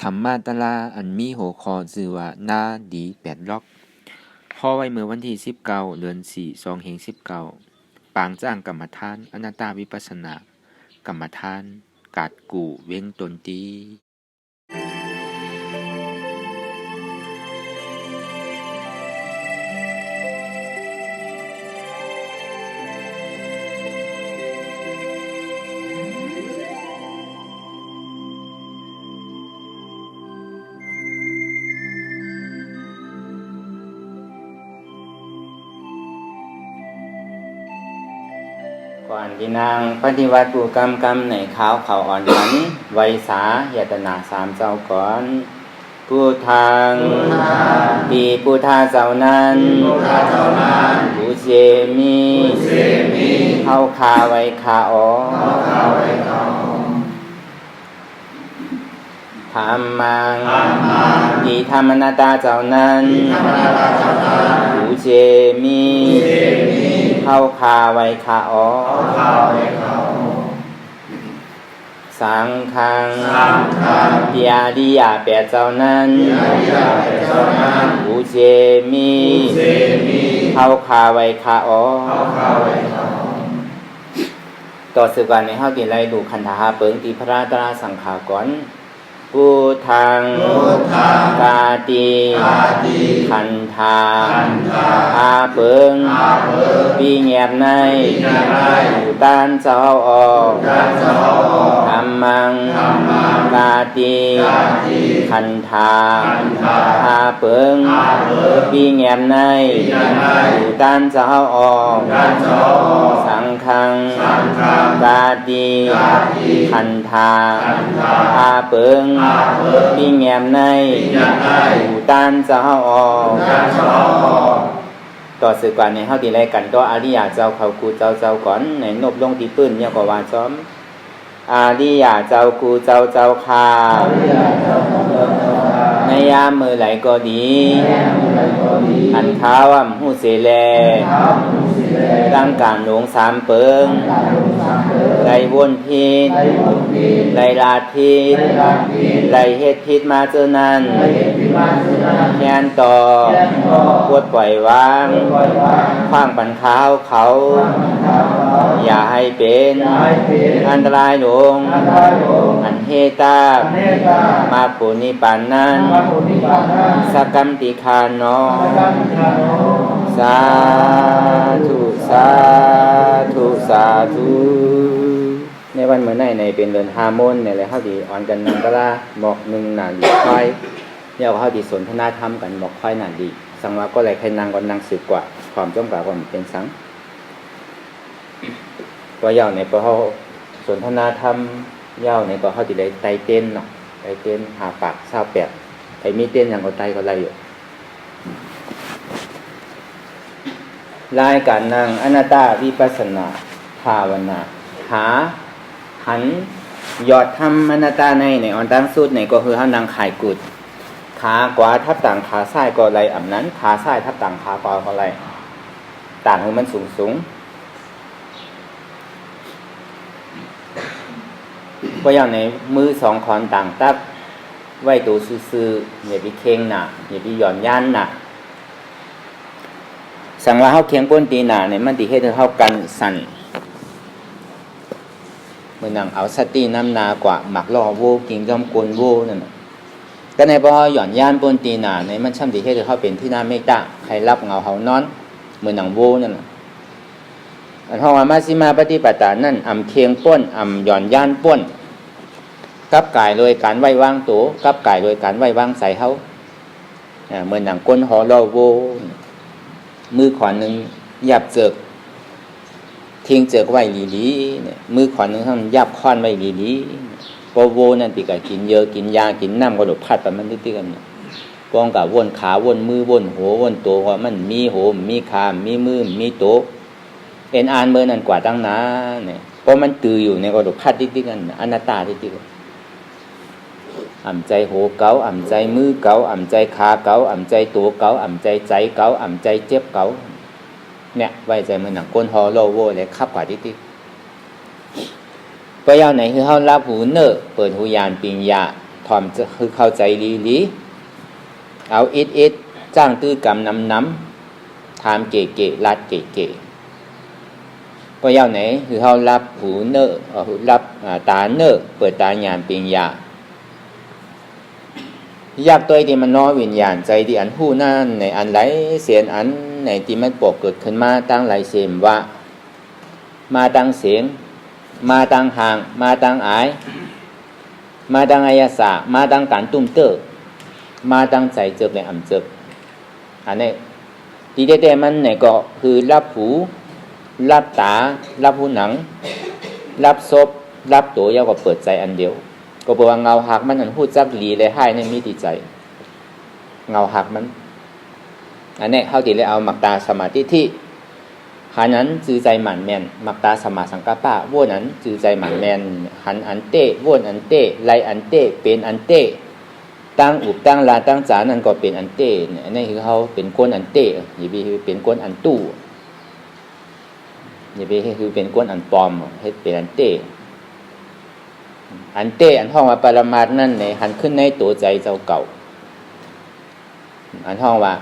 ธรรมาตราอันมีหัวข้อชื่อว่านาดี8ล็อกข้อไว้เมื่อวันที่19เดือน4 2019ปางจ้างกรรมฐานอนัตตาวิปัสสนากรรมฐานกาดกู่เว้งตนตีก่อนที่นางปฏิวัติปูกรรมในขาวเขาอ่อนหันไวสาเหตนา3เจ้าก่อนผู้ทางปีผู้ทาเจ้านั้นผู้เจมีเข้าคาไว้คาอ๋อธรรมังปีธรรมนาตาเจ้านั้นผู้เจมีเข้าคาไว้คาอ๋อสังฆังปิยาดิยาแปดเจ้านั้นผู้เจมีเข้าคาไว้คาอ๋อต่อสืบกันในห้ากินไรดูคันธาเปิงตีพระราตราสังขาก่อนพุทธังกาติคันธาอาเปิงปีแงบในอยู่ต้านเจ้าออกธรรมังกาติคันธาอาเปิงปีแงบในอยู่ต้านเจ้าออกสังฆังกาติคันธาอาเปิงปีแงมในอยู่ต้านเจ้าออกต่อสืบกันในเฮาที่ไรกันก็อาริยะเจ้าเขากูเจ้าก่อนในนบลงที่ปื้นเนี่ยก็ว่าซ้อมอาริยะเจ้ากูเจ้าคาในยามมือไหลก็ดีอันท้าวหูเสแลร่างการหลง3เปิงไรวนพิษไรลาพิษไรเฮ็ดพิษมาเจอนั้นแค้นต่อปวดปล่อยวางขว้างปันข้าวเขาอย่าให้เป็นอันตรายหลงอันเฮตามาปุนิปานนั้นสักกัมติคานอสาธุสาธุสาธุในวันเมื่อในเป็นเดือนฮาร์โมนเนี่ยแหละเขาดีอ่อนกันนังกะลาบอกหนึ่งหนาดีค่อยเรียกว่าเขาดีสนทนาธรรมกันบอกค่อยหนาดีสังว่าก็เลยใครนางก็นางสืบกว่าความจ้องกว่าความเป็นสังก็ยาวในก็เขาสนทนาธรรมยาวในก็เขาดีได้ไตเต้นเนาะไตเต้นหาปาก28ไอ้มีเต้นอย่างก็ไตก็ไรอยู่รายการนางอนัตตาวิปัสสนาภาวนาหาหันยอดทำอนัตตาในออนตั้งสุดในก็คือเขานางขายกุดขาขวาทับต่างขาซ้ายก็ไรอ่ำนั้นขาซ้ายทับต่างขาขวาก็ไรต่างคือมันสูงก็อย่างในมือ2ขอนต่างตับไว้ตัวซื่อๆอย่าไปเข่งหนักอย่าไปหย่อนย่านหนักสั่งว่าเฮาเคียงก้นตีหนาเนี่ยมันสิเฮ็ดให้เฮากันสั่นมื้อนั้นเอาสติน้ำนากว่าหมักล่อโวกินจอมกวนโวนั่นน่ะก็ในบ่หย่อนย่านก้นตีหนาเนี่ยมันช่ำสิเฮ็ดให้เฮาเป็นที่น่าเมตตาใครรับเงาเฮานอนมื้อนั้นโวนั่นน่ะอันเฮาว่ามาสิมาปฏิปทานั่นอำเคียงป้นอำหย่อนย่านป้นกับกายโดยการไว้วางตัวกับกายโดยการไว้วางใส่เฮามื้อนั้นก้นหอล่อโวมือขวานึงยับเจิกทิ้งเจิกไว้ดีๆเนี่ยมือขวานึงทำยับค้อนไว้ดีๆพอโวนั่นติก็กินเยอะกินยากินน้ำก็ดพัดไปมันติดๆกันเนี่ยป้องกับวนขาวนมือวนหัววนตัวว่ามันมีหัวมีขามีมือมีโตเอ็นอ่านเมื่อนั้นกว่าตั้งนานเนี่ยเพราะมันตืออยู่ในก็ดพัดติดๆกันอนัตตาติดๆกันอ่ำใจโหเก๋าอ่ำใจมือเก๋าอ่ำใจขาเก๋าอ่ำใจตัวเก๋าอ่ำใจใจเก๋าอ่ำใจเจ็บเก๋าเนี่ยไว้ใจมือหนังก้นฮอโลโวเลยขับกว่าติดๆก็ยาวไหนคือเฮารับหูเนอเปิดหูยานปิญญา ถอมจะคือเข้าใจลีเอาอิดจ้างตื้อกำน้ำถามเก๋ๆรัดเก๋ๆก็เย้าไหนคือเขารับหูเนอรับตาเนอเปิดตาญาณปิญญายากตัวที่มันน้อยวิญญาณใจที่อันหู้นั่นในอันไหลเสียนอันในที่มันปกเกิดขึ้นมาตั้งไหลเสียมว่ามาตั้งเสียงมาตั้งห่างมาตั้งอายมาตั้งอายาสามาตั้งการตุ้มเตอมาตั้งใจเจิกในอ่ำเจิกอันนี้ที่เด็ดๆมันเนี่ยก็คือรับหูรับตารับหูหนังรับศพรับตัวยาวก็เปิดใจอันเดียวก็บอกว่าเงาหักมันอันหู้จักหลีเลยให้ในมิติใจเงาหักมันอันนี้เขาตีเลยเอาหมักตาสมาธิที่หันนั้นจือใจหมั่นแมนหมักตาสมาสังกปะว่นนั้นจือใจหมั่นแมนหันอันเต้ว่นอันเต้ไลอันเต้เป็นอันเต้ตั้งอุบตั้งลาตั้งจานั่นก็เป็นอันเต้เนี่ยอันนี้คือเขาเป็นก้นอันเต้อย่าไปเป็นก้นอันตู้อย่าไปคือเป็นก้นอันปลอมให้เป็นอันเต้อันเต้อันห้องว่าปรมาทนั่นในหันขึ้นในตัวใจเจ้าเก่าอันห้องว่า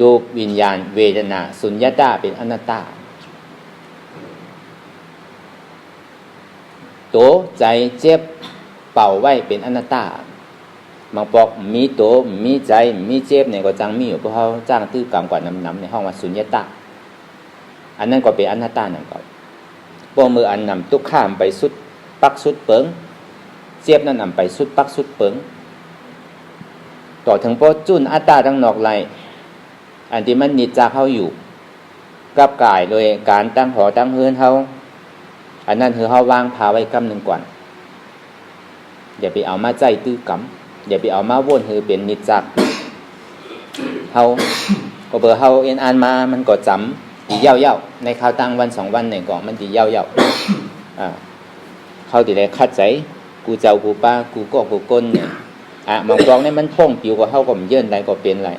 รูปวิญญาณเวทนาสุญญตาเป็นอนัตตาตัวใจเจ็บเป่าไว้เป็นอนัตตาบางปอกมีตัวมีใจมีเจ็บเนี่ยก็จังมีอยู่เพราะเขาจ้างตื้อกรรมกว่าน้ำในห้องว่าสุญญตาอันนั้นก็เป็นอนัตตานั่นก็พวกมืออันนำทุกข้ามไปสุดปักสุดเปิงเจ็บนั่นนำไปสุดปักสุดเปิงต่อถึงพอจุนอัตตาทั้งนอกไหลอันที่มันนิจจากเขาอยู่กับกายโดยการตั้งหอตั้งเฮือนเขาอันนั้นคือเขาวางพาไว้กำหนึ่งก่อนอย่าไปเอามาใจตื้อกำอย่าไปเอามาวนคือเป็นนิจจากเขาก็เบอร์เขาเอ็นอ่านมามันก็จำดีเย่าในข่าวตั้งวัน2 วันเนี่ยก็มันดีเย่าเขาตีได้คัดใจกูเจ้ากูป้ากูก็กูก้นเนี่ยมองกองเนี่ยมันพ่งปิวก็เขาก็มันเยื่นไรก็เป็นไร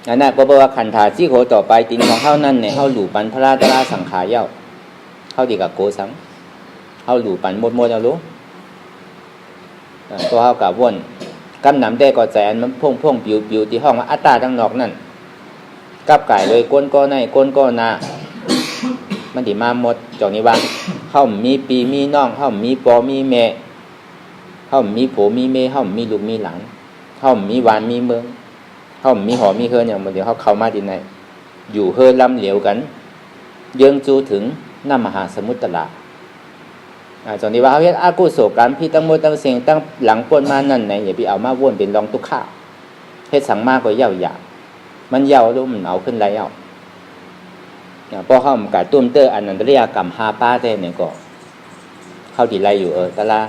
อันนั้นก็บอกว่าขันธาซี่โคต่อไปตินของเขานั่นเนี่ยเขาหลู่ปันพระราตราสังขารเย้าเขาดีกับโกสังเขาหลู่ปันหมดเอารู้ตัวเขากับว่นกำหนำได้ก็ใจอันมันพ่งปิวที่ห้องว่าอัตตาทั้งนอกนั่นกับไก่เลยก้นก็ในก้นก็นามันดีมาหมดจอกนี้ว่าเขามีปีมีน้องเขามีปอมีแม่เขามีผัวมีเมเขามีลูกมีหลานเขามีวานมีเมืองเขามีหอมีเฮือนอย่างเดียวเขาเข้ามาที่ไหนอยู่เฮือนลำเหลียวกันเยื่องจูถึงน้ำมหาสมุทรตลาจอกนี้ว่าเขาเฮ็ดอากุศลกรรมพี่ตั้งหมดตั้งเสียงตั้งหลังปนมานั่นไหนอย่าไปเอามาวนเป็นรองตุกข้าเฮ็ดสังมากกว่าเย่าหยามันเย่ารู้มันเอาขึ้นไรเอาพอเข้ากับตุ้มเตอร์อันนั้นเรียกกรรมหาป้าเต้เนี่ยก็เข้าดีไรอยู่ตะลา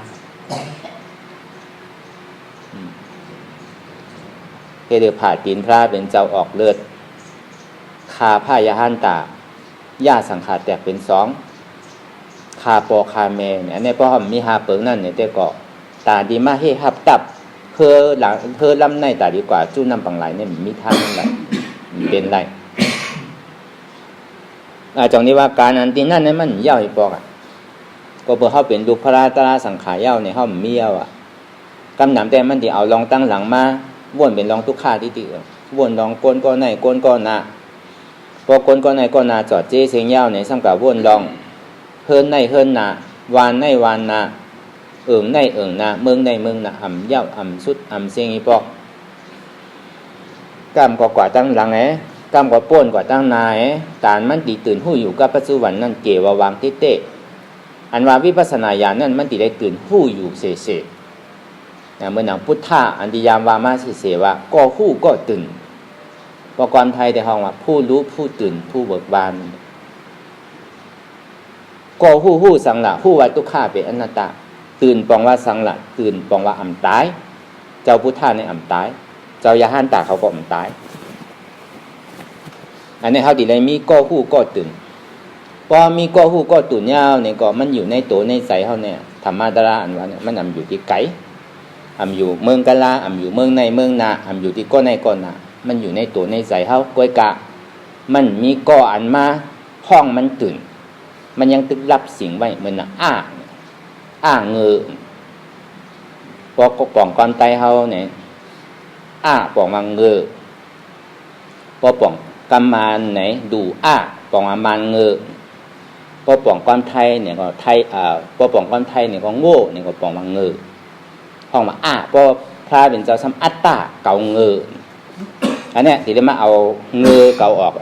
เดือผ่าตีนพระเป็นเจ้าออกเลือดคาผ้ายาหันตาย่าสังขารแตกเป็น2คาปอคาเมเนี่ยในพ่อมีหาเปิงนั่นเนี่ยแต่ก็ตาดีมาให้หับตับเพื่อหลังเพื่อลำในตาดีกว่าจู้นำปังไหลเนี่ยมีท่านั่นแหละเป็นไรจงนี้ว่าการอันที่นั่นเนี่ยมันเย่าอีปอกก็เพื่อเขาเป็นดูพระราตราสังขารเย่าเนี่ยเขามีเย่ากำหนำแต่มันที่เอาลองตั้งหลังมาวนเป็นลองทุกข้าที่ติวนลองก้นก็ในก้นก็นาพอก้นก็ในก็นาจอดเจเสียงเย่าเนี่ยสังกับวนลองเฮิรนในเฮิรนนาวานในวานนาในนาเมืองในเมืองนาอ่ำเย่าอ่ำสุดอ่ำเสียงอีปอกกำก็กว่าตั้งหลังกำกว่าป้นกว่าตั้งนายตานมันตีตื่นหู้อยู่กับปัจจุบันนั่นเกวาวางเต้อันว่าวิปัสสนาญาณนั่นมันตีได้ตื่นหู้อยู่เสเมื่อหนังพุทธะอันติยามวามาเสว่าก็หู้ก็ตื่นประกอบไทยแต่ห้องว่าผู้รู้ผู้ตื่นผู้เบิกบานก็หู้สังละหู้ว่าทุกข้าเป็นอนัตตาตื่นปองว่าสังละตื่นปองว่าอ่ำตายเจ้าพุทธะในอ่ำตายเจ้ายาหันตาเขาก็อ่ำตายอันนี้เขาดีเลยมีก็หู้ก็ตื่นพอมีก็หู้ก็ตื่นยาวเนี่ยก็มันอยู่ในตัวในใจเขาเนี่ยธรรมะดาราอันว่าเนี่ยมันอยู่ที่ไกอยู่เมืองกะลาอยู่เมืองในเมืองนาอยู่ที่ก้อนในก้อนนามันอยู่ในตัวในใจเขาก้อยกะมันมีก้ออันมาห้องมันตื่น มันยังตึกรับสิ่งไว้เหมือนอ้าเงือพอก็ป่องก้อนไตเฮาเนี่ยป่องมังเงือพอป่องกำมานไหนดูป่องมันเงือพอป่องก้อนไทยเนี่ยก็ไทยพอป่องก้อนไทยเนี่ยก็โง่เนี่ยก็ป่องมังเงือห้องมาพอพระเป็นเจ้าซ้ำอัตตาเกาเงืออันเนี้ยที่ได้มาเอาเงือเกาออก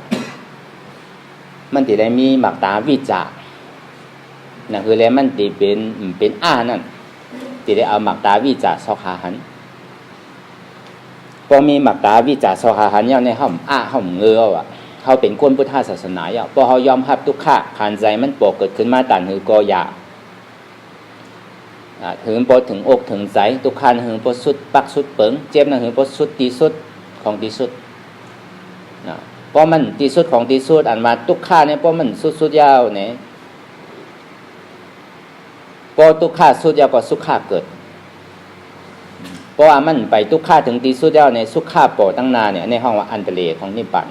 มันที่ได้มีหมักตาวิจารนั่นคือแล้วมันที่เป็นนั่นที่ได้เอาหมักตาวิจารสขาหันพอมีหมักตาวิจารสขาหันเนี่ยในห้องห้องเงือเขาเป็นคนพุทธศาสนาพอเขายอมรับทุกข์ขันใจมันปกเกิดขึ้นมาตันหือก็อยากถึงพอถึงอกถึงใจทุกขันหือพอสุดปักสุดเปิงเจ็บนั่นหือพอสุดตีสุดของตีสุดเพราะมันตีสุดของตีสุดอันมาทุกข์เนี่ยเพราะมันสุดยาวเนี่ยพอทุกข์สุดยาวก็สุขเกิดเพราะว่ามันไปทุกข์ถึงตีสุดยาวในสุขโปตั้งนาเนี่ยในห้องว่าอันตรายของนิพพาน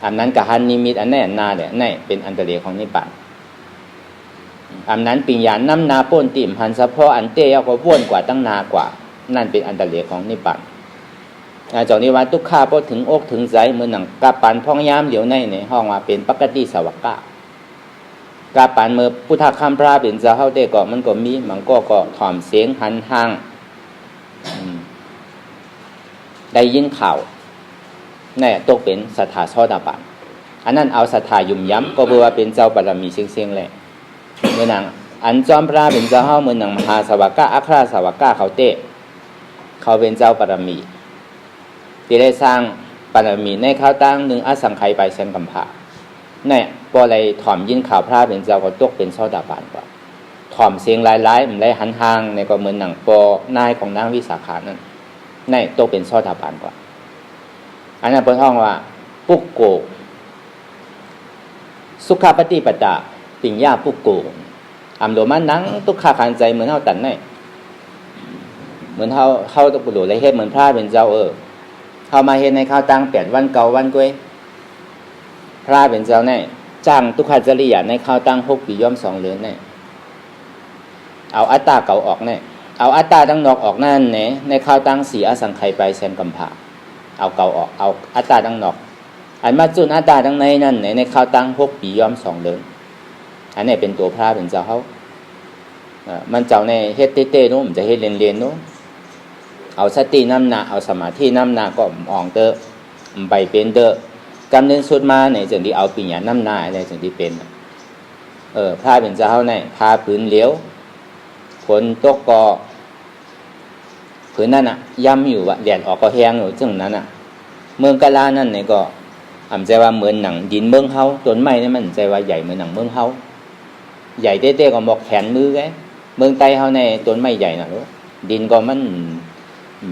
อันนั้นกับหันนิมิตอันแน่นาเนี่ยนี่เป็นอันตรายของนิพพานอันนั้นปิญญาณน้ำนาป้นติ่มหันสะเพาะอันเตี้ยก็ว่นกว่าตั้งนากว่านั่นเป็นอันตรายของนิพพานจากนี้ว่าทุกข้าพอถึงอกถึงใจเหมือนหนังกาปันพองยามเหลียวในห้องว่าเป็นปกติสวากากาปันเมื่อพุทธคัมภีร์เป็นจะเข้าได้ก็มันก็มีมันก็ถ่อมเสียงหันห่างได้ยินข่าวนี่ตกเป็นศรัทธาโสดาบันอันนั้นเอาศรัทธายุ่มย้ำก็เพื่อว่าเป็นเจ้าบารมีเสียงๆเลยเมื่อหนังอันจอมพระเป็นเจ้าเฮาเหมือนหนังมหาสวากาอัครสวากาเขาเตะเขาเป็นเจ้าบารมีที่ได้สร้างบารมีในข้าวตั้งหนึ่งอสังไขยไปเส้นกำพร้าเนี่ยพออะไรถ่อมยินข่าวพระเป็นเจ้าก็ตกเป็นโสดาบันกว่าถ่อมเสียงหลายๆมันได้หันห่างในก็เหมือนหนังปอนายของนางวิสาขานั่นนี่ตกเป็นโสดาบันกว่าอันนั้นเป็นห้องว่าปุกโกสุขปฏิปตาปิญญาปุกโกอัมโดมันนังทุกขาขันใจเหมือนเฮาตันนี่เหมือนเฮาตะปุโรเลยเฮ็ดเหมือนพระเป็นเจ้าเฮามาเฮ็ดในข้าวตัง8วันเก่าวันก้วยพระเป็นเจ้านี่จ้างทุกขจริยาในข้าวตัง6ปีย่อม2เดือนนี่เอาอัตตาเก่าออกนี่เอาอัตตาทั้งนอกออกนั่นแหในข้าวตัง4อสังไขยไปแสนกำพาเอาเก่าออกเอาอัตตาทั้งนอกอันมาจุนอัตตาทั้งในนั่นในข้าวตัง6ปีย่อม2เดือนอันนี้เป็นตัวพระเป็นเจ้าเฮามันเจ้าในเฮ็ดเต้ๆนู้นมันจะเฮ็ดเรียนๆนู้นเอาสติน้ำหนาเอาสมาธิน้ำหนาก็อ่องเตอไปเป็นเตอกำเนิดสุดมาในจึงที่เอาปิญญาน้ำหนาในจึงที่เป็นพระเป็นเจ้าเฮาในพาผืนเหลียวฝนตกก็ผืนนั่นย่ำอยู่แดดออกก็แห้งอยู่จึงนั้นเมืองกาลานั่นเนี่ยก็ใจว่าเหมือนหนังดินเมืองเฮาต้นไม้นี่มันใจว่าใหญ่เหมือนหนังเมืองเฮาใหญ่เต้ๆก็บอกแขนมือไงเมืองไต้เฮาในต้นไม้ใหญ่น่ะรู้ดินก็มัน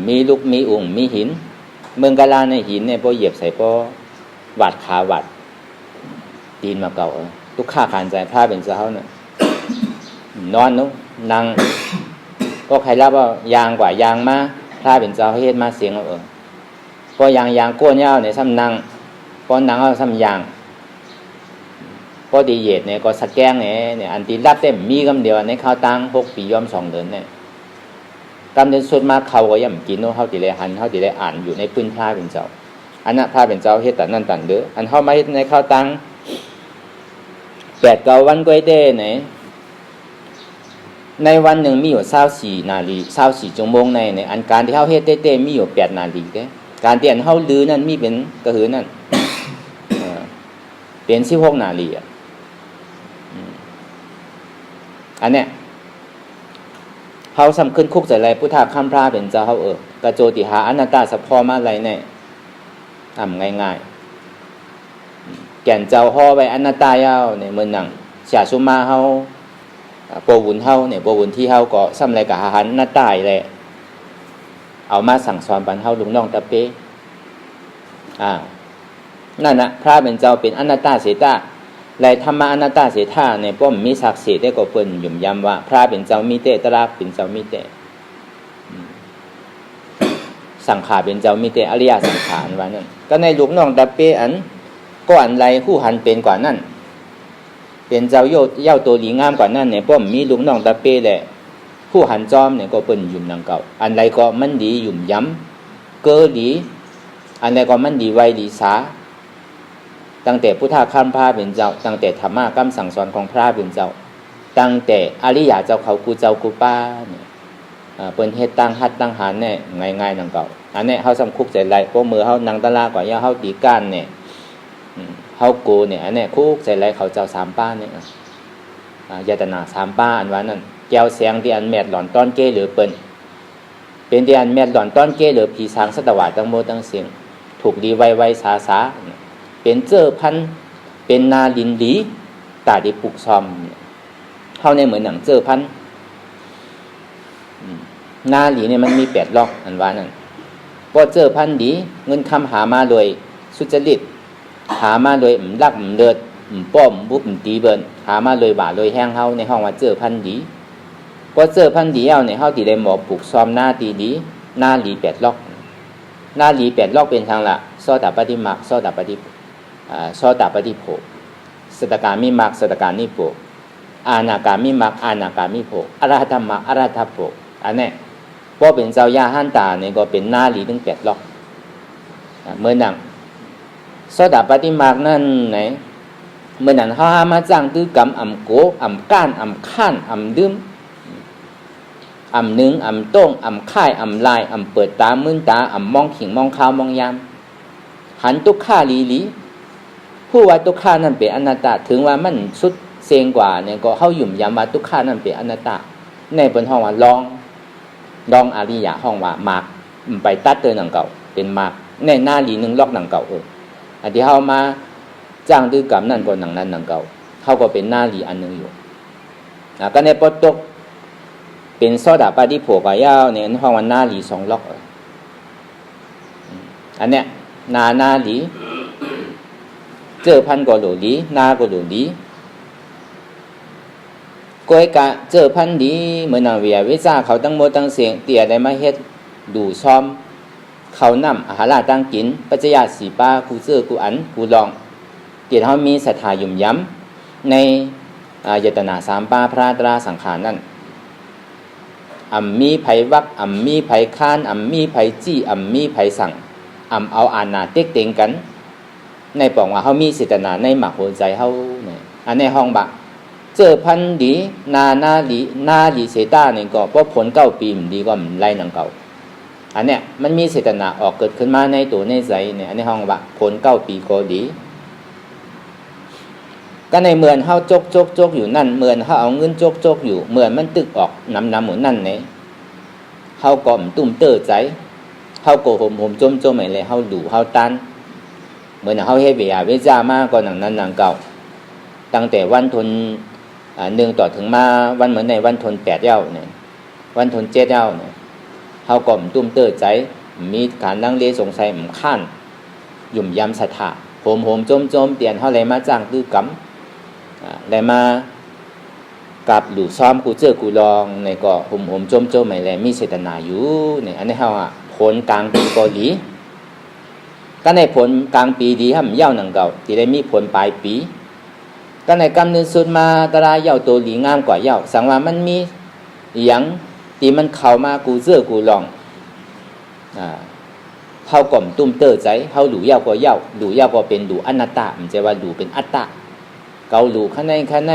มีลูกมีอุ่งมีหินเมืองกาลาในหินเนี่ยพอเหยียบใส่พอวัดขาวัดดินมาเก่าทุกข้าขานใจพระเป็นเจ้าเนี่ยนอนนู้นั่งก็ใครรับว่ายางกว่ายางมาพระเป็นเจ้าเฮ็ดมาเสียงพอยางก้นยาวเนี่ยซ้ำนั่งพอนั่งเอาซ้ำยางพอดีเหยียดเนี่ยก็สแกงเนี่ยอันที่รับเต็มมีกำเดียวในข้าวตัง6ปีย่อม2เดือนเนี่ยกำเดือนสุดมาเขาก็ย่ำกินโน้เขาติเลยหันเขาติเลยอ่านอยู่ในพื้นพระเป็นเจ้าอันนั้นพระเป็นเจ้าเฮ็ดแต่นั่นตันเด้ออันเขามาเฮ็ดในข้าวตัง8 9วันก้อยเด้เนี่ยในวันหนึ่งมีอยู่24นาที24ชั่วโมงในอันการที่เขาเฮ็ดเต้ๆมีอยู่8นาทีเด้การที่อันเขาลือนั่นมีเป็นกระหือนั่นเป็น16นาทีอันเนี้ยเขาสำคัญคุกใจไรพุทธะข้ามพระเป็นเจ้าเขากระโจติหาอนัตตาสะพอมาอะไรเนี่ยทำง่ายๆแก่นเจ้าห่อไว้อนัตตายาวเนี่ยเหมือนหนังเสียชุมาเขาโปวุนเฮาเนี่ยโปวุนที่เฮาก็ซ้ำไรกับหันหน้าตายเลยเอามาสั่งสอนปันเฮาลุงน้องตะเป้นั่นนะพระเป็นเจ้าเป็นอนัตตาเสตาไรธรรมะอนัตตาเสตาเนี่ยป้อมมีศักดิ์สิทธิ์ได้ก็เปิ้นหยุ่มย้ำว่าพระเป็นเจ้ามีเตตระเป็นเจ้ามีเตสังขารเป็นเจ้ามีเตอริยสังขารว่านั่นก็ในลุงน้องตะเป้อันก็อันไรคู่หันเป็นกว่านั่น เป็นเจ้าเย่าตัวหลีงามกว่านั้นเนี่ยป้อมมีลุงน้องตะเป้แหละผู้หันจอมเนี่ยก็เปิ้นยุ่มนังเก่าอันใดก็มันดียุ่มย้ำเกอดีอันใดก็มันดีไวดีสาตั้งแต่พุทธะข้ามพระเป็นเจ้าตั้งแต่ธรรมะคำสั่งสอนของพระเป็นเจ้าตั้งแต่อริยะเจ้าเขากูเจ้ากูป้าเนี่ยเปิ้นเฮ็ดตั้งฮัดตั้งหันเนี่ยง่ายๆนังเก่าอันนี้เฮาสำคุกใจไหลพวกมือเฮานังตะลากว่าย่าเฮาตีก้านเนี่ยเฮากูเนี่ยอันนี้คุกใจไหลเขาเจ้าสามป้าเนี่ยยตนาสามป้าอันว่านั่นแก้วแสงที่อันแมดหลอนต้อนเก้หรือเปิ้นเป็นที่อันแมดหลอนต้อนเก้หรือผีสางสตวาตั้งโมตั้งเสียงถูกดีไวๆสาเป็นเจอพันเป็นนาลินดีตาดีปลุกซอมเฮาในเหมือนหนังเจอพันนาหลีเนี่ยมันมี8ล็อกอันว่านั่นบ่เจอพันดีเงินคำหามาโดยสุจริตหามาโดยลักเลิศป้อมบุบตีเบิ่นหามาโดยบ่าโดยแห้งเฮาในห้องว่าเจอพันดีบ่เจอพันดีเอาในเฮาที่ได้หมอปลูกซ้อมหน้าตีดีหน้าหลี8ล็อกหน้าหลี8ล็อกเป็นทางละโสตปฏิมรรคโสตปฏิโภสตกามิมรรคสตกานิโภอานาคามิมรรคอานาคามิโภอรหัตมรรคอรหัตโภอันนี้พอเป็นเจ้าย่าหันตาเนี่ยก็เป็นหน้าหลีถึง8ล็อกเมื่อนั้นโสดาปฏิมรรคนั่นไหนเมื่อนั้นเฮาหามาจ้างตื้อกรรมอำโกอำก้านอำข้านอำดื่มอำนึงอำต้งอำค่ายอำลายอำเปิดตามื่นตาอำมองขิงมองข้าวมองยามหันตุกข้าลีผู้ว่าตุกข้านั่นเป็นอนัตตาถึงว่ามันสุดเซงกว่าเนี่ยก็เฮาหยุ่มยามว่าตุกข้านั่นเป็นอนัตตาในเปิ้นห้องว่าลองอริยะห้องว่ามากไปตัดเตอหนังเก่าเป็นมากในหน้าหลีนึงล็อกหนังเก่าอันที่เฮามาจ้างดื้อกรรมนั่นก็หนังนั้นหนังเก่าเฮาก็เป็นหน้าหลีอันนึงอยู่ก็ในปตกเป็นโสดาปฏิโภคยาวเนี่ยห้องว่าหน้าหลี2ล็อกอันเนี้ยหน้าหลีเจอพันก็หลูหลีหน้าก็หลูหลีก้อยกะเจอพันดีเหมือนนางเวียวิจาเขาตั้งโมตั้งเสียงเตี่ยได้มาเฮ็ดดูซ้อมเขานำอาหารตั้งกินปัจจยาสีป้ากูเจอกูอันกูลองเตี่ยเขามีศรัทธายุ่มย้ำในยตนา3ป้าพระตราสังขารนั่นมีไผวักมีไผค้านมีไผจี้มีไผสั่งเอาอานาเต็กเต็งกันในปองว่าเขามีเจตนาในหมักหัวใจเขาเนี่ยอันในห้องบักเจอพันดีนาหลีเสต้าเนี่ยก็เพราะผล9 ปีมันดีก็มันไล่หนังเก่าอันเนี้ยมันมีเจตนาออกเกิดขึ้นมาในตัวในใจเนี่ยอันในห้องบักผล9 ปีก็ดีก็ในเมือนเฮาจกอยู่นั่นเมือนเฮาเอาเงินจกอยู่เมือนมันตึกออกน้ำหมุนนั่นเนี่ยเฮาก็ตุ้มเตอใจเฮาโกหมจมอะไรเฮาดูเฮาตันเหมือนเฮาเฮ็ดเวียจามาก็หนังนั้นหนังเก่าตั้งแต่วันทน1ต่อถึงมาวันเหมือนในวันทน8เย้าเนี่ยวันทน7เย้าเนี่ยเฮาก็ตุ้มเตอใจมีการลังเลสงสัยข้านยุ่มยำศรัทธาโหมจมเตียนเฮาเลยมาจ้างตื้อกรรมได้มากับหลู่ซ้อมกูเจอกูลองในก็โหมจมไม่แลมีเจตนาอยู่เนี่ยอันนี้เฮาผลกลางปีก็ดีก็ในผลกลางปีดีครับเย้าหนังเก่าที่ได้มีผลปลายปีก็ในกำเนิดสุดมาตราเย้าตัวหลีงามกว่าเย้าสังว่ามันมีอย่างที่มันเข้ามากูเจอกูลองเฮาก่อมตุ้มเตอใจเฮาหลู่เย้าก็เย้าหลู่เย้าก็เป็นหลู่อนัตตามันจะว่าหลู่เป็นอัตตาเกาหลู่ข้างใน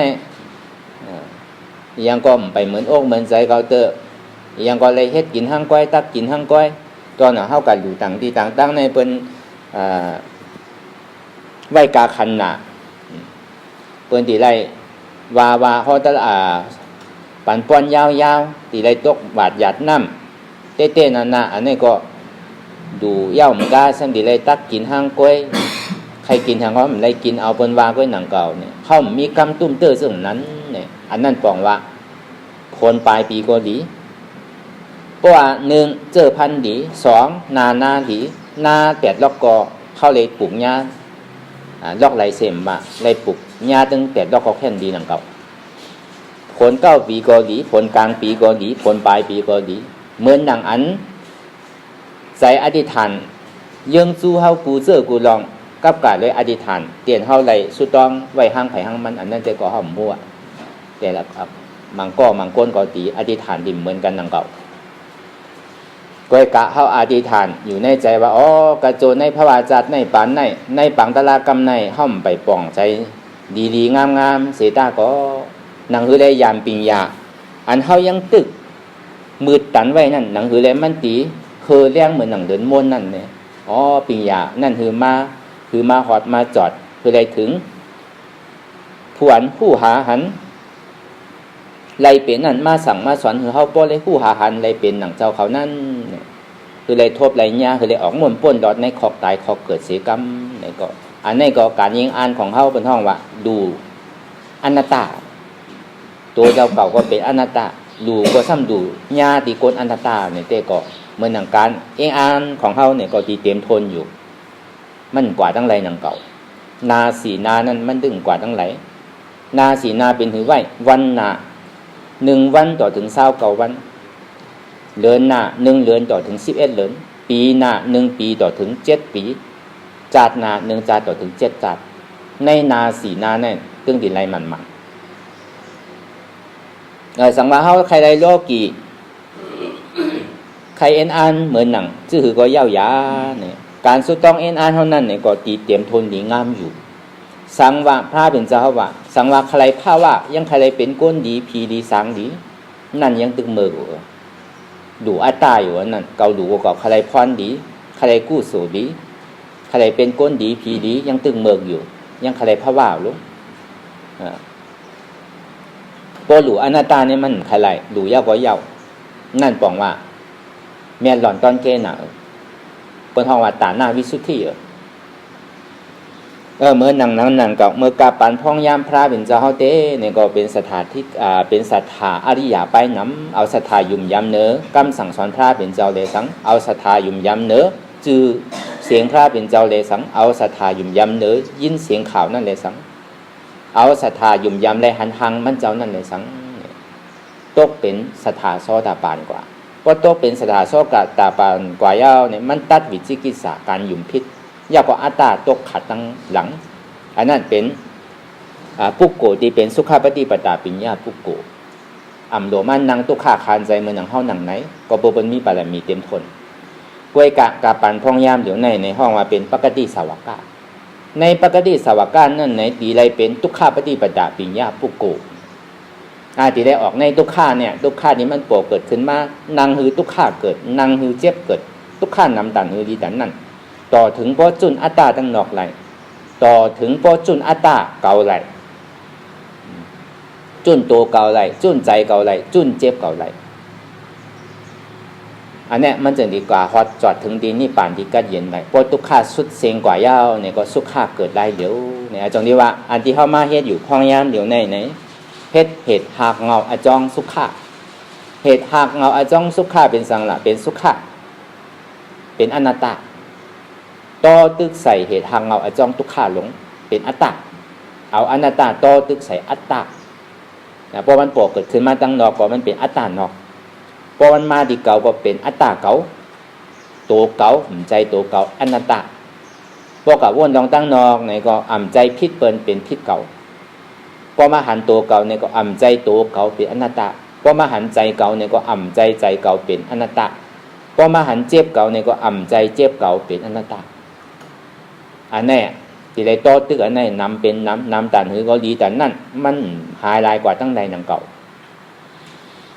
ยังก็ไปเหมือนอกเหมือนใจเกาเตอยังก็เลยเฮ็ดกินห้างก้อยตักกินห้างก้อยตอนน่ะเฮาก็อยู่ต่างที่ต่างในเปิ้นไว้กาคันน่ะเปิ้นที่ไรว่าเฮาตะปันป้อนยาวๆที่ไรตกบาดหยาดน้ำเต้ๆนั่นน่ะอันนี้ก็ดูเย้ามันกาซั่นที่ไรตักกินห้างก้อยใครกินทางเขามันไรกินเอาเปิ้นว่าก้อยหนังเก่าเนี่ยเฮามีกรรมตุ้มเตอซึ่งนั้นเนี่ยอันนั้นปองว่าคนปลายปีก็ดีเพราะว่า1เจอพันดี2นาดีนา8ล็อกก็เข้าเลยปลูกหญ้าล็อกไหลเสมมาเลยปลูกหญ้าตั้ง8ล็อกก็แค่นดีหนังเก่าผล9 ปีก็ดีผลกลางปีก็ดีผลปลายปีก็ดีเหมือนดังอันใจอธิษฐานยังสู้เฮากูเจอกูลอง กับการเลยอธิษฐานเตียนเฮาเลยสุดต้องไว้ห้างไผห้างมันอันนั้นจะก็ห้อมมั่วแต่ละมังก้นก็ตีอธิษฐานดิมเหมือนกันนังเก่าก้อยกะเฮาอธิษฐานอยู่ในใจว่าอ๋อกระโจนในพระวาจัดในปานในปังตะลากำในห้อมไปป่องใจดีๆงามๆเสตาก็นังหือได้ยามปิงยาอันเฮายังตึกมืดตันไว้นั่นหนังหือเลยมันตีคือเลี้ยงเหมือนหนังเดินม้วนนั่นเนี่ยอ๋อปิงยานั่นคือมาหอดมาจอดคือได้ถึงผู้หาหันไล่เป็นนั่นมาสั่งมาสอนคือเฮาป้อเลยผู้หาหันไล่เป็นหนังเจ้าเขานั่นคือไล่ทบไล่ญาคือไล่ออกม่วนป้นดอดในขอกตายขอกเกิดเสียกรรมนี่ก็อันนี้ก็การยิงอ่านของเฮาเป็นห้องว่าดูอนัตตาตัวเจ้าเก่าก็เป็นอนัตตาดูก็ซ้ำดูญาติกนอนัตตาเนี่ยแต่ก็เหมือนหนังการเองอ่านของเฮาเนี่ยก็ตีเต็มทนอยู่มันกว่าทั้งไรหนังเก่านาสีนานั้นมันดึงกว่าทั้งไรนาสีนาเป็นถือไว้วันนา1 วันต่อถึง29 วันเดือนหน้า1 เดือนต่อถึง11 เดือนปีหน้า1 ปีต่อถึง7 ปีจาดหน้า1 จาดต่อถึง7 จาดในนาสีนาเนี่ยตึงดินไรมันสังว่าเฮาใครได้โลกีใครเอ็นอ่านเหมือนหนังชื่อก็ยาวยาเนี่ยการสุดต้องเอ็นอ่านเท่านั้นเนี่ยก็ตีเตรียมทนดีงามอยู่สังว่าพระเป็นเจ้าว่าสังว่าใครพาว่ายังใครเป็นก้นดีผีดีสังดีนั่นยังตึกมือดูอัตตาอยู่นั่นเกาดูก็ใครพรดีใครกู้สูดีใครเป็นก้นดีผีดียังตึกมืออยู่ยังใครพาว่าลูกพอหลูอนัตตาเนี่ยมันใครหลูยาวก็ยาวนั่นปองว่าแม่หล่อนตอนเกน่ะคนห้องว่าตาหน้าวิสุทธิเมื่อนังกับเมื่อกาปันพ่องยามพระเป็นเจ้าเฮาเต้เนี่ยก็เป็นสถานที่เป็นศรัทธาอริยะไปน้ำเอาศรัทธายุ่มย้ำเนื้อกำสั่งสอนพระเป็นเจ้าเลยสังเอาศรัทธายุ่มย้ำเนื้อจือเสียงพระเป็นเจ้าเลยสังเอาศรัทธายุ่มย้ำเนื้อยินเสียงข่าวนั่นเลยสังเอาศรัทธายุ่มย้ำเลยหันทางมันเจ้านั่นเลยสังตกเป็นศรัทธาโสดาปานกว่าเพราะตกเป็นศรัทธาโสดาปานกว่ายาวเนี่ยมันตัดวิจิกิจฉาการยุ่มพิษยากกว่าอัตตาตกขัดตั้งหลังอันนั้นเป็นปุกโกที่เป็นสุขปฏิปตาปิญญาปุกโกอัมโดมันนังตุขาคานใจเมื่อนังเฮาหนังไหนก็บ่เป็นมีบารมีเต็มทนกวยกะกาปันพองยามเดี๋ยวในห้องว่าเป็นปกติสาวกาในปกติสาวกานั่นไหนตีไรเป็นทุกขาปฏิปตาปิญญาปุกโกที่ได้ออกในทุกขาเนี่ยทุกขานี้มันโผล่เกิดขึ้นมานังหือทุกขาเกิดนังหือเจ็บเกิดทุกขานำตันหือดีดันนั่นต่อถึงพอจุนอัตตาตั้งนอกไหลต่อถึงพอจุนอัตตาเก่าไหลจุนตัวเก่าไหลจุนใจเก่าไหลจุนเจ็บเก่าไหลอันนี้มันจะดีกว่าฮอดจอดถึงดีนี่ป่านที่กัดเย็นไหลพอทุกขาสุดเสียงกว่ายาวเนี่ยก็สุขขาเกิดได้เดี๋ยวเนี่ยจงดีว่าอันที่เข้ามาเฮ็ดอยู่พองยามเดี๋ยวไหนเพชรเหตุหากเงาอจองสุขขาเหตุหากเงาอจองสุขขาเป็นสังละเป็นสุขขาเป็นอนัตตาต่อตึกใส่เหตุหางเงาอจ้องทุกขาหลงเป็นอัตตาเอาอนัตตาต่อตึกใส่อัตตาเพราะมันโผล่เกิดขึ้นมาตั้งนอกก็มันเป็นอัตตานอกพอมันมาดีเก่าก็เป็นอัตตาเก่าตัวเก่าหใจตัวเก่าอนัตตาพอกับวนลองตั้งนอกไหนก็อ่ำใจพิษเปิลเป็นพิษเก่าพอมาหันตัวเก่าเนี่ยก็อ่ำใจตัวเก่าเป็นอนัตตาพอมาหันใจเก่าเนี่ยก็อ่ำใจเก่าเป็นอนัตตาพอมาหันเจ็บเก่าเนี่ยก็อ่ำใจเจ็บเก่าเป็นอนัตตาอันนี้ที่ได้ต่อตึกอันนี้นำเป็นน้ำตันหือก็ดีแต่นั่นมันหายลายกว่าตั้งใดหนังเก่า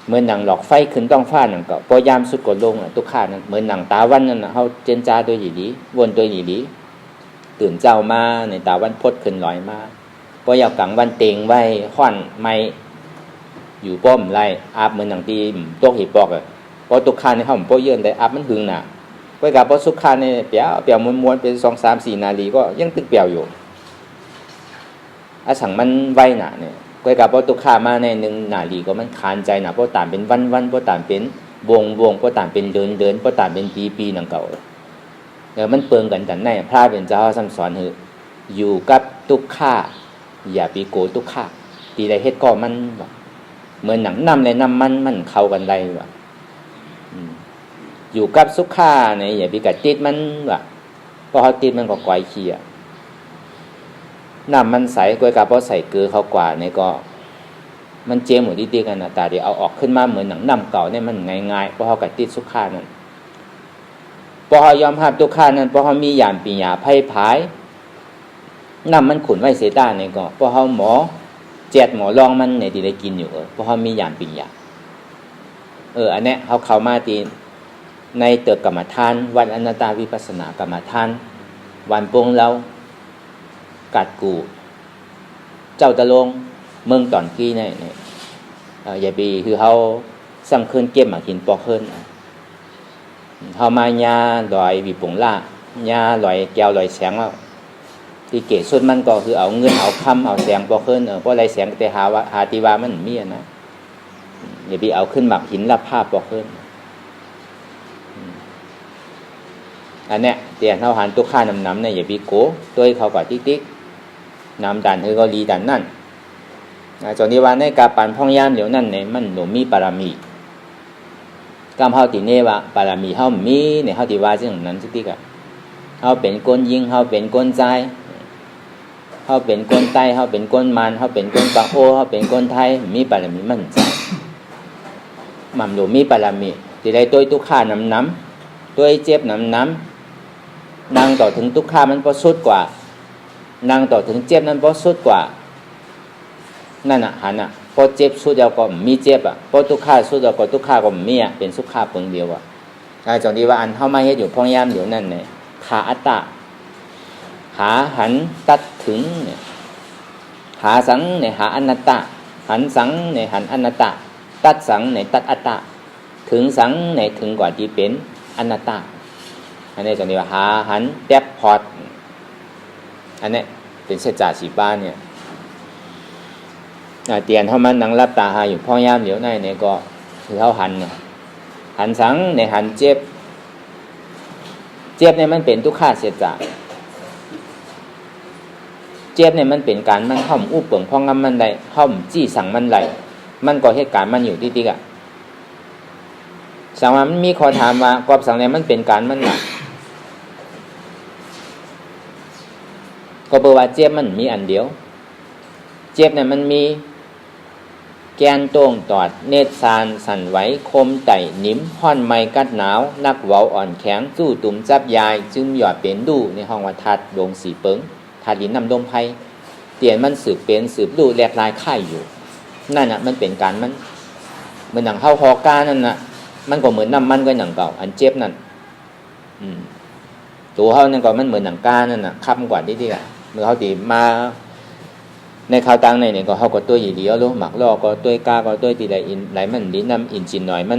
เหมือนหนังหลอกไฟขึ้นต้องฟ้าหนังเก่าพอยามสุดกดลงทุกข้านั้นเหมือนหนังตาวันนั่นเขาเจนจ้าตัวหยีดีวนตัวหยีดีตื่นเจ้ามาในตาวันพดขึ้นลอยมาพอยาวกังวันเต็งไว้ห้อนไม่อยู่ป้อมไรอาบเหมือนหนังตีโต๊ะหิบบอกพอทุกข้าในห้องพอเยื่นได้อาบมันหึงหนาไว้กับพอสุขขาเนี่ยเปียวม้วนเป็น2 3 4 นาทีก็ยังตึกเปียวอยู่สั่งมันไว้หนาเนี่ยไว้กับพอทุกขามาใน1 นาทีก็มันคานใจหนาเพราะตามเป็นวันเพราะตามเป็นวงเพราะตามเป็นเดินเพราะตามเป็นปีนังเก่ามันเปิงกันแต่ไหนพระเป็นเจ้าสอนคืออยู่กับทุกขาอย่าปีโกทุกขาตีได้เฮ็ดก็มันเหมือนหนังน้ำเลยน้ำมันเข้ากันได้ว่ะอยู่กับสุขะเนี่ยอย่าไปกัดติดมันว่ะพอเขาติดมันก็ก่อยขี้ น้ำมันใสกวยกับพอใส่เกลือเขากว่าเนี่ยก็มันเจมหมดดีๆกันนะแต่เดี๋ยวเอาออกขึ้นมาเหมือนหนังน้ำเก่าเนี่ยมันง่ายๆเพราะเขากัดติดสุขานั่นพอเขายอมรับทุกข้านั้นเพราะเขามียานปีญาไพ่ผายน้ำมันขุนไว้เสต้าเนี่ยก็เพราะเขาหมอเจ็ดหมอลองมันในที่ได้กินอยู่เพราะเขามียานปีญาอันเนี้ยเขาเข้ามาตีในเติกกรรมฐานวันอนัตตาวิปัสสนากรรมฐานวันปงเรากัดกูเจ้าตะลงเมืองตอนกี้เนี่ยอย่าไปคือเขาสั่งขึ้นเก็บมากินปอกขึ้นเขามาญาลอยวีปงล่าญาลอยแก้วลอยแสงแล้วที่เกศสุดมันก็คือเอาเงินเอาคำเอาแสงปอกขึ้นเพราะอะไรแสงแต่หาตีวามันมีนะอย่าไปเอาขึ้นหมักหินรับภาพปอกขึ้นอันเนี้ยเตียนเท่าหันตุกข้าน้ำเนี่ยอย่าไปโก้ตัวเขาก็ติ๊กน้ำดันคือก็ลีดันนั่นจนที่ว่าในกาปันพ่องยามเดี๋ยวนั่นเนี่ยมันหนูมีปารามีกำเฮาตีเนว่าปารามีเฮามีเนี่ยเฮาตีว่าจังนั้นติ๊กอ่ะเฮาเป็นก้นยิงเฮาเป็นก้นใจเฮาเป็นก้นใต้เฮาเป็นก้นมันเฮาเป็นก้นปะโอเฮาเป็นก้นไทยมีปารามีมั่นใจมั่มหนูมีปารามีที่ได้ตัวตุกข้าน้ำตัวเจ็บน้ำนางต่อถึงตุกข้ามันพอสุดกว่านางต่อถึงเจ็บนั้นพอสุดกว่านั่นหันพอเจ็บสุดแล้วก็มีเจ็บพอทุกข้าสุดแล้วก็ทุกข้าก็มีเป็นสุขข้าเพียงเดียวจังที่ว่าอันเข้ามาเฮ็ดอยู่พ่องยามเดี๋ยวนั่นเนี่ยขาอัตตาหาหันตัดถึงเนี่ยหาสังเนี่ยหาอนัตตาหันสังเนี่ยหันอนัตตาตัดสังเนี่ยตัดอัตตาถึงสังเนี่ยถึงกว่าที่เป็นอนัตตาอันนี้จังที่ว่าหาหันแทบพอดอันนี้เป็นเศษจ่าสีบ้านเนี่ยเตียนเท่ามันนั่งรับตาหาอยู่พ่อยามเดี๋ยวนั่นเนี่ยก็คือเขาหันเนี่ยหันสังในหันเจ็บเนี่ยมันเป็นทุกข้าเสียจ่าเจ็บเนี่ยมันเป็นการมันห้อมอู้เปิ่งพ่องงำมันใดห้อมจี้สั่งมันไหลมันก็เหตุการณ์มันอยู่ที่ติ๊กสั่งว่ามันมีขอถามว่ากอบสั่งเนี่ยมันเป็นการมันหนักก็เพราะว่าเจ็บมันมีอันเดียวเจ็บเนี่ยมันมีแกนโต้งตอดเนตรซานสั่นไหวคมไต่นิ่มห้อนไม้กัดหนาวนักเว้าอ่อนแข็งสู้ตุ่มจับยายจึงหยอดเป็นดูในห้องวัดทัดดงสีเปิงทัดลินนำดมไพเตียนมันสืบเป็นสืบดูแหลกลายค่ายอยู่นั่นมันเป็นการมันเหมือนหนังเข้าคอกานั่นมันก็เหมือนน้ำมันก็หนังเก่าอันเจ็บนั่นตัวเขานั่นก็มันเหมือนหนังกานั่นคับกว่าที่เมื่อเขาตีมาในข่าวต่างในเนี่ยก็เขาก็ตัวใหญ่เดียวรู้หมักล่อก็ตัวกาก็ตัวตีไหลอินไหลมันดีน้ำอินจินหน่อยมั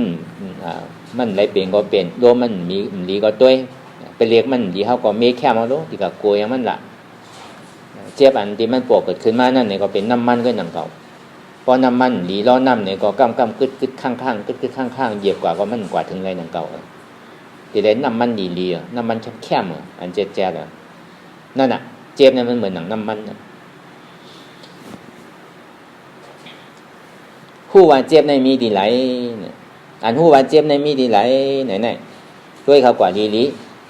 นไหลเปลี่ยนก็เปลี่ยนโดมันมีดีก็ตัวไปเรียกมันดีเขาก็เมฆแค่มารู้ที่กับกลัวอย่างมันละเจ็บอันที่มันปวดเกิดขึ้นมานั่นเนี่ยก็เป็นน้ำมันก็หนังเก่าพอน้ำมันดีล้อน้ำเนี่ยก็กำกึดข้างกึดข้างเหยียบกว่าก็มันกว่าถึงไรหนังเก่าที่ได้น้ำมันดีเลียน้ำมันแคบๆอันเจ็บนั่นเจ็บเนี่ยมันเหมือนหนังน้ำมันผู้ว่าเจ็บในมีดีไหลอันผู้ว่าเจ็บในมีดีไหลไหนด้วยเขากว่าดีลี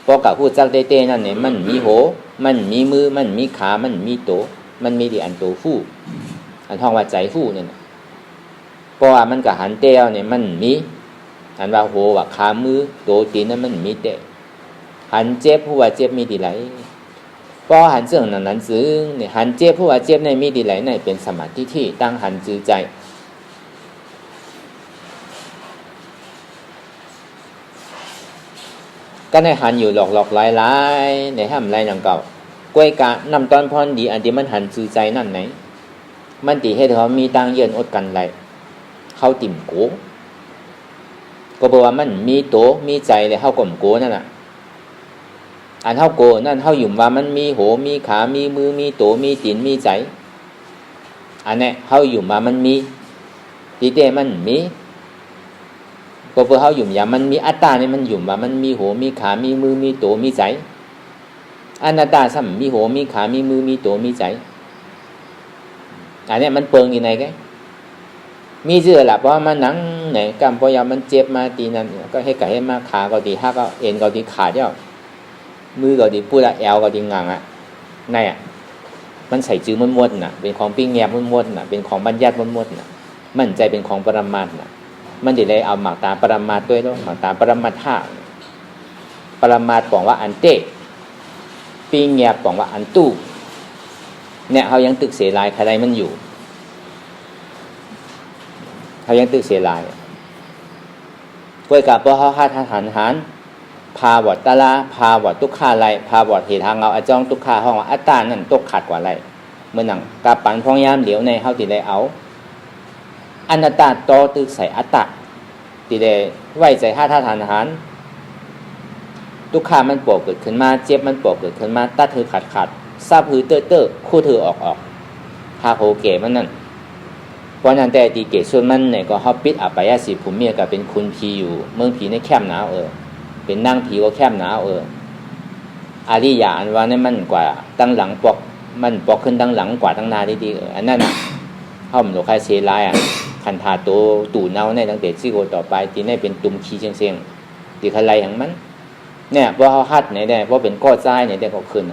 เพราะกับผู้จักเต้นั่นเนี่ยมันมีโหมันมีมือมันมีขามันมีโตมันมีดีอันโตฟู่อันท้องว่าใจฟู่เนี่ยเพราะว่ามันกับหันเต้เนี่ยมันมีอันว่าโหว่าขามือโตตีนนั้นมันมีเตะหันเจ็บผู้ว่าเจ็บมีดีไหลเพราะหันเสื่องนั้นซึ้งเนี่ยหันเจ็บผู้ว่าเจ็บในมีดีไหลในเป็นสมาธิที่ตั้งหันจือใจก็ในหันอยู่หลอกหลายในห้ามไรหนังเก่ากล้วยกะนำตอนพรดีอันที่มันหันจือใจนั่นไหนมันตีให้เขามีตังเยินอดกันไรเขาติ่มโกก็บอกว่ามันมีโตมีใจเลยเขากลมโกนั่นอันเขาโกนั่นเขาหยุ่มว่ามันมีโหมีขามีมือมีโตมีตีนมีใจอันนี้เขาหยุ่มว่ามันมีตีเต้มันมีก็เพราะเขาหยุ่มอย่างมันมีอัตตาเนี่ยมันหยุ่มว่ามันมีโหมีขามีมือมีโตมีใจอนัตตาซ้ำมีโหมีขามีมือมีโตมีใจอันนี้มันเปิงอยู่ไหนแกมีเชื่อหลับว่ามันหนังไหนกำพอยามันเจ็บมาตีนั้นก็ให้ไก่ให้มาขาก็ตีหักก็เอ็นก็ตีขาดเดียวมือก็ตีพูดละแอวก็ตีงังใน มันใส่จื้อมดๆน่ะเป็นของปิ้งแงบมดๆน่ะเป็นของบัญญัติมดๆน่ะมั่นใจเป็นของปรมัตถ์น่ะมันจะเลยเอาหมากตาปรมัตถ์ด้วยเนาะหมากตาปรมัตถะปรมัตถ์บอกว่าอันเตะปิ้งแงบบอกว่าอันตู้เนี่ยเขายังตึกเสียลายใครมันอยู่เขายังตึกเสียลายกวยกับพอเขาหันพาวัดตะลาพาวัดทุกขาไรพาวัดเหตุทางเอาอาจ้องทุกขาห้องอัตตานั่นตกขาดกว่าไรเมื่อหนังกาปันพองยามเหลียวในเขาติได้เอาอนัตตาโตตึกใส่อัตตาติได้ไว้ใจหันทุกขามันปวดเกิดขึ้นมาเจ็บมันปวดเกิดขึ้นมาตัดถือขาดซาผือเตอคู่ถือออกพาโหเก๋มันนั่นเพราะนั้นแต่ตีเกศส่วนมันเนี่ยก็เขาปิดอัปยาสีภูมิก็เป็นคุณผีอยู่เมืองผีในแคบหนาวเป็นนั่งผีก็แคบหนาวอาริยาอันว่านี่มันกว่าตั้งหลังปอกมันปอกขึ้นตั้งหลังกว่าตั้งนาดีๆอันนั้นเขามันโลกาเซลายคันธาโตตู่เนาในตั้งแต่ซีโกต่อไปที่นี่เป็นตุ่มขี้เสียงตีใครไรอย่างมันเนี่ยเพราะเขาฮัดเนี่ยได้เพราะเป็นก้อใจเนี่ยได้เขาขึ้น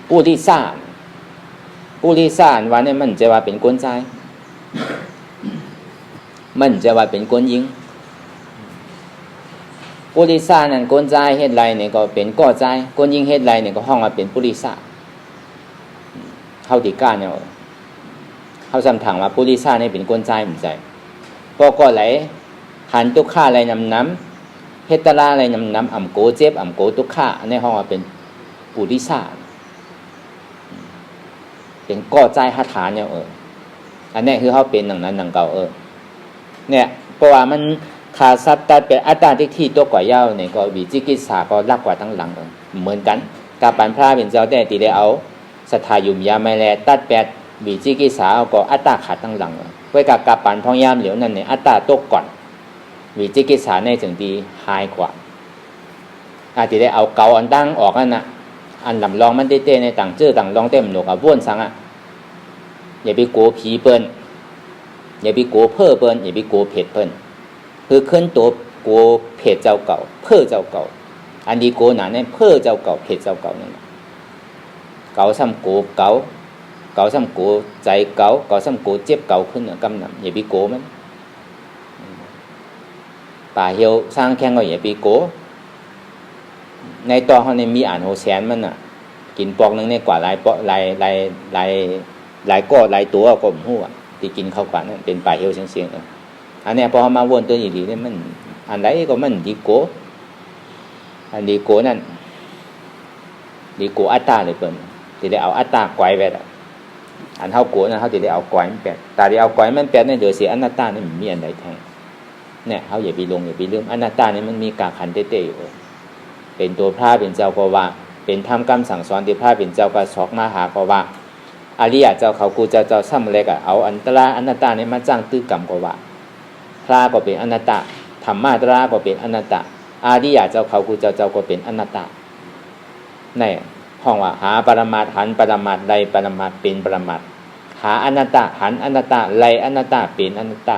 ผู้ที่สร้างวันนี้มันจะว่าเป็นก้นใจมันจะว่าเป็นก้นยิงปุริสานั่นก้นใจเฮ็ดไรเนี่ยก็เป็นก้อใจก้นยิงเฮ็ดไรเนี่ยก็ห้องว่าเป็นปุริสาเข้าติก้าเนี่ยเขาสำถังว่าปุริสาเนี่ยเป็นก้นใจเหมือนใจก็ไหลหันตุกข้าอะไรน้ำเฮตตาอะไรน้ำอ่ำโกเจ็บอ่ำโกตุกข้าอันนี้ห้องว่าเป็นปุริสาเป็นก้อใจหัตถานเนี่ยอันนี้คือเขาเป็นหนังนั้นหนังเก่าเนี่ยเพราะว่ามันขาดซับตัดเป็นอัตตาที่ตัวกว่าเย้าเนี่ยก็วิจิกิจสาก็รักกว่าทั้งหลังเหมือนกันกาปันพระเป็นเจ้าแต่ตีได้เอาสถายุมยาไม่แลตัดแปดวิจิกิจสาก็อัตตาขาดทั้งหลังไว้กับกาปันพองยามเหลียวนั่นเนี่ยอัตตาตกก่อนวิจิกิจสาในถึงดีหายกว่าอาจจะได้เอาเกาอันตั้งออกนั่นนะอันลำลองมันเต้ในต่างเจื้อต่างลองเต็มหนกว่นสังอย่าไปโกผีเปิ้นอย่าไปโกเพ้อเปิ้นอย่าไปโกเผ็ดเปิ้นคือขึ้นตัวโกเผ็ดเจ้าเก่าเพ้อเจ้าเก่าอันดีโกหนาเนี่ยเพ้อเจ้าเก่าเผ็ดเจ้าเก่านั่นเก่าซ้ำโกเก่าซ้ำโกใจเก่าซ้ำโกเจ็บเก่าขึ้นกำนำอย่าไปโกมันป่าเหี่ยวสร้างแข้งก็อย่าไปโกในตอเขาในมีอ่านโหแสนมันกินปอกนึงเนี่ยกว่าหลายก็หลายตัวก็หัวที่กินเข้ากว่านั่นเป็นป่าเหี่ยวเสียงอันนี้พอมาวนตัวดีๆเนี่ยมันอันไหนก็มันดีโกอันดีโกนั่นดีโกอัตตาเลยเปิ้นที่ได้เอาอัตตาไกวไปละอันเท่าโกนั่นเขาที่ได้เอาไกวมันแปดแต่ที่เอาไกวมันแปดเนี่ยเดี๋ยวเสียอนัตตาเนี่ยมันมีอันใดแทงเนี่ยเขาอย่าไปลงอย่าไปลืมอนัตตาเนี่ยมันมีกาขันเต้ๆอยู่เป็นตัวพระเป็นเจ้าก็ว่าเป็นธรรมกรรมสั่งสอนที่พระเป็นเจ้าก็สอกมาหาก็ว่าอริยะเจ้าเขากูเจ้าซ้ำเล็กเอาอันตราอนัตตาเนี่ยมาจ้างตื้อกรรมก็ว่าพระก็เป็นอนัตตาธรรมะตราก็เป็นอนัตตาอริยะเจ้าเขากูเจ้าก็เป็นอนัตตาในห้องว่าหาปรมัตถ์หันปรมัตถ์ไลปรมัตถ์เป็นปรมัตถ์หาอนัตตาหันอนัตตาไลอนัตตาเป็นอนัตตา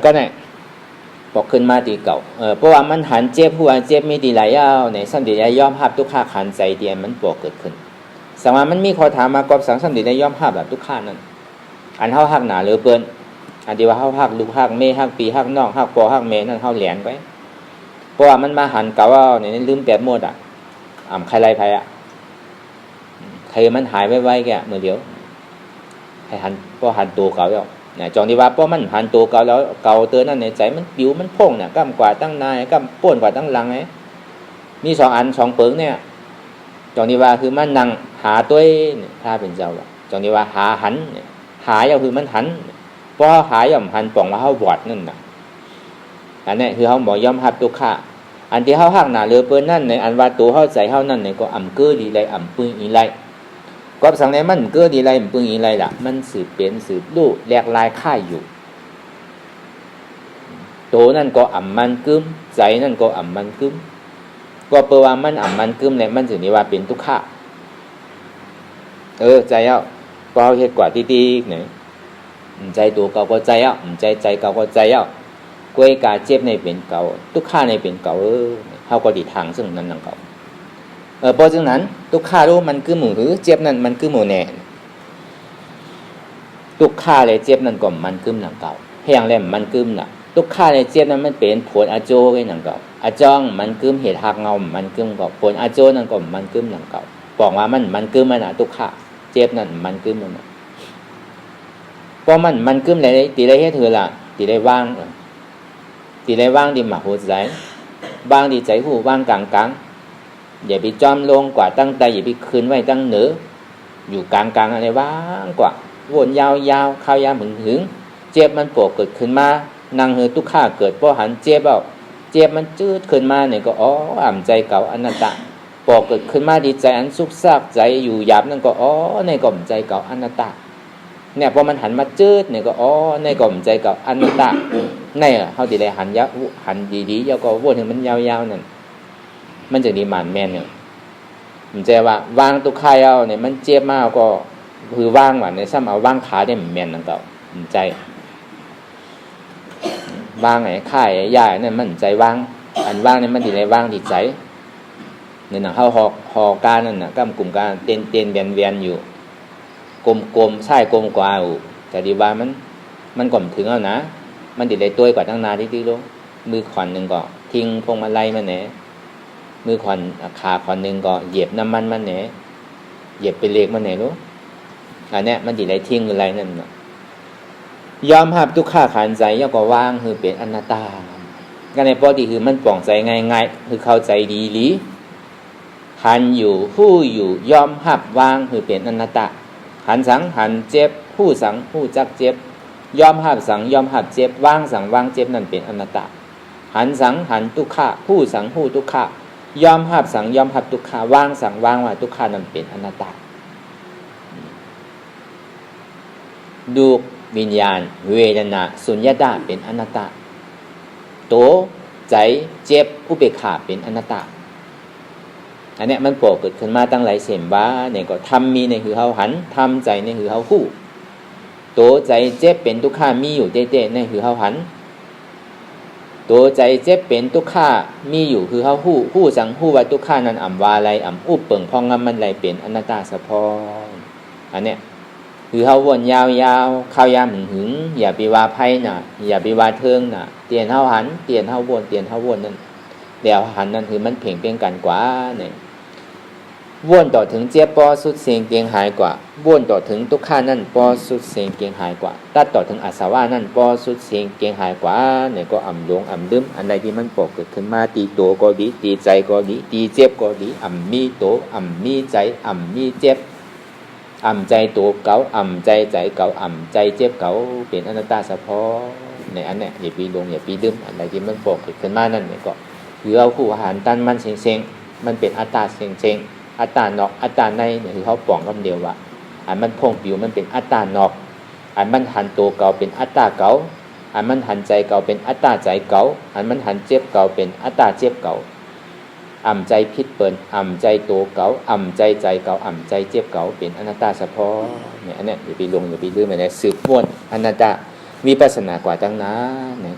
ก็เนี่ยบอกขึ้นมาตีเก่าเพราะว่ามันหันเจ็บหัวเจ็บมีตีหลายยาวในสัมเดียย่อมหับทุกข้าขันใจเดียนมันปวดเกิดขึ้นสมามันมีข้อถามมากอบสังสัมเดียย่อมหับแบบทุกข้านั่นอันเฮาหักหนาหรือเปิ้นอันที่ว่าเฮาหักลูกหักเมหักปีหักน้องหักปอหักเมนั่นเฮาแหลนไปเพราะว่ามันมาหันเก่าเอาเนี่ยลืมแปดหมดใครไรไผใครมันหายไวๆแกมือเดียวให้หันพอหันตัวเก่าแล้วเนี่ยจองที่ว่าเพราะมันหันตัวเก่าแล้วเก่าเตือนนั่นในใจมันปิวมันพ่งเนี่ยก้ำกว่าตั้งนายก้ำป้วนกว่าตั้งหลังไงมี2 อัน 2 เปิงเนี่ยจองที่ว่าคือมันนั่งหาตัวถ้าเป็นเจ้าจองที่ว่าหาหันหายก็คือมันหันเพราะหายย่อมหันป่องว่าเฮาบอดนั่นน่ะอันนี้คือเฮาบอกย่อมหับทุกข้าอันที่เฮาหักหน้าเรือเปิ้นนั่นในอันว่าตัวเฮาใจเฮานั่นในก็อำเกือดีไรอำปึ้งอีไรก็สังในมันเกือดีไรอำปึ้งอีไรล่ะมันสืบเป็นสืบรู้แหลกลายค่ายอยู่ตัวนั่นก็อำมันกึมใจนั่นก็อำมันกึมก็เปว่ามันอำมันกึมเนี่ยมันสินี่ว่าเป็นทุกข้าใจเฮาก็เฮาเฮ็ดกว่าตีๆเนี่ยใจตัวเก่าก็ใจเฮาใจเก่าก็ใจเฮากวยกาเจ็บในเป็นเก่าทุกข้าในเป็นเก่าเฮาก็ดีทางซึ่งนั้นนั่นเก่า เพราะฉะนั้นทุกข้ารู้มันคือหมู่หือเจ็บนั่นมันคือหมู่แน่ทุกข้าเลยเจ็บนั่นก็มันกึมหนังเก่าแห้งแล้วมันกึมน่ะทุกข้าเลยเจ็บนั่นมันเป็นผลอาโจไว้หนังเก่าอาจ้องมันกึมเหตุหักเงามันกึมก็ผลอาโจนั่นก็มันกึมหนังเก่าบอกว่ามันกึมมันน่ะทุกข้าเจ็บนั่นมันกึมมันน่ะเพราะมันกึมอะไรตีได้เฮ็ดเถื่อล่ะตีได้ว่างตีได้ว่างดีหมักหัวใจว่างดีใจหูว่างกลางอย่าไปจอมลงกว่าตั้งใจอย่าไปคืนไว้ตั้งเหนืออยู่กลางอะไรว่างกว่าวนยาวข้าวยามหึงเจ็บมันปวดเกิดขึ้นมานั่งเฮือทุกข้าเกิดเพราะหันเจ็บเอาเจ็บมันจืดขึ้นมาเนี่ยก็อ่ำใจเก่าอนัตตะปวดเกิดขึ้นมาดีใจอันสุขซากใจอยู่หยาบนั่นก็ในก่อมใจเก่าอนัตตะเนี่ยพอมันหันมาจืดเนี่ยก็ในก่อมใจเก่าอนัตตะเนี่ยเขาตีได้หันดีๆแล้วก็วนถึงมันยาวๆนั่นมันจะดีหมันแม่นเนี่ยมันจะว่าวางตุกข้าเอาเนี่ยมันเจ็บมากก็คือว่างว่าในซ้ำเอาว่างขาได้เหมือนแม่นนั่นเก่ามันใจว่างไหนข่ายใหญ่นั่นมันใจว่างอันว่างนี่มันดีเลยว่างดีใจเนี่ยหนังเขาหอการนั่นน่ะกำกลุ่มการเต้นเวียนอยู่กลมใช่กลมกว่าแต่ดีว่ามันก่อมถึงแล้วนะมันดีเลยตัวกว่าตั้งนานที่รู้มือขอนหนึ่งก็ทิ้งพวงมาลัยมันเนี่ยมือขอนขาขอนหนึ่งก็เหยียบน้ำมันมันเนี่ยเหยียบไปเล็กมันเนี่ยรู้อันเนี้ยมันดีเลยทิ้งอะไรนั่นน่ะยอมรับทุกข้าขันใจย่อก็ว่างคือเป็นอนัตตาก็ในปกติคือมันปล่องใจง่ายๆคือเข้าใจดีหรือหันอยู่ผู้อยู่ยอมรับว่างคือเป็นอนัตตาหันสังหันเจ็บผู้สังผู้จักเจ็บยอมรับสังยอมรับเจ็บว่างสังว่างเจ็บนั่นเป็นอนัตตาหันสังหันทุกข้าผู้สังผู้ทุกข้ายอมรับสังยอมรับทุกข้าว่างสังว่างว่าทุกข้านั่นเป็นอนัตตาดูวิญญาณเวทนาสุญญตาเป็นอนัตตาโตใจเจ็บอุเบกขาเป็นอนัตตาอันนี้มันโผล่เกิดขึ้นมาตั้งหลายเสียมบ้าเนี่ยก็ทำมีในหือเฮาหันทำใจในหือเฮาคู่โตใจเจ็บเป็นทุกข้ามีอยู่เต้ๆในหือเฮาหันโตใจเจ็บเป็นทุกข้ามีอยู่คือเฮาคู่สังคู่ว่าทุกข้านั้นอ่ำวาไรอ่ำอุบเปิงพองงำมันไรเป็นอนัตตาสะพองอันเนี้ยคือเฮาวนยาวข้าวยามหึงอย่าไปว่าไพ่น่ะอย่าไปว่าเทิงน่ะเตียนเฮาหันเตียนเฮาวนเตียนเฮาวนนั่นเดี๋ยวหันนั่นคือมันเพ่งเป็นกันกว่าเนี่ยวนต่อถึงเจี๊ยบปอสุดเสียงเกียงหายกว่าวนต่อถึงทุกข้านั่นปอสุดเสียงเกียงหายกว่าตัดต่อถึงอาสวะนั่นปอสุดเสียงเกียงหายกว่าเนี่ยก็อ่ำหลงอ่ำลืมอันใดที่มันปกเกิดขึ้นมาตีโตก็ดีตีใจก็ดีตีเจ็บก็ดีอ่ำมีโตอ่ำมีใจอ่ำมีเจ็บอ่ำใจโตเก่าอ่ำใจเก่าอ่ำใจเจ็บเก่าเป็นอนัตตาเฉพาะในอันเนี้ยอย่าปีลงอย่าปีลืมอันใดที่มันปกเกิดขึ้นมานั่นเนี่ยก็คือเอาคู่อาหารตันมันเซ็งมันเป็นอัตตาเซ็งอัตตานอกอัตตาในเนี่ยคือเขาปองคำเดียวว่าอันมันพงผิวมันเป็นอัตตานอกอันมันหันตัวเก่าเป็นอัตตาเก่าอันมันหันใจเก่าเป็นอัตตาใจเก่าอันมันหันเจ็บเก่าเป็นอัตตาเจ็บเก่าอ่ำใจพิษเปิ่นอ่ำใจตัวเก่าอ่ำใจเก่าอ่ำใจเจ็บเก่าเป็นอนัตตาเฉพาะเนี่ยอันเนี้ยอย่าไปลงอย่าไปลืมอะไรสืบม้วนอนัตตาวิปัสสนากว่าตั้งนั้นเนี่ย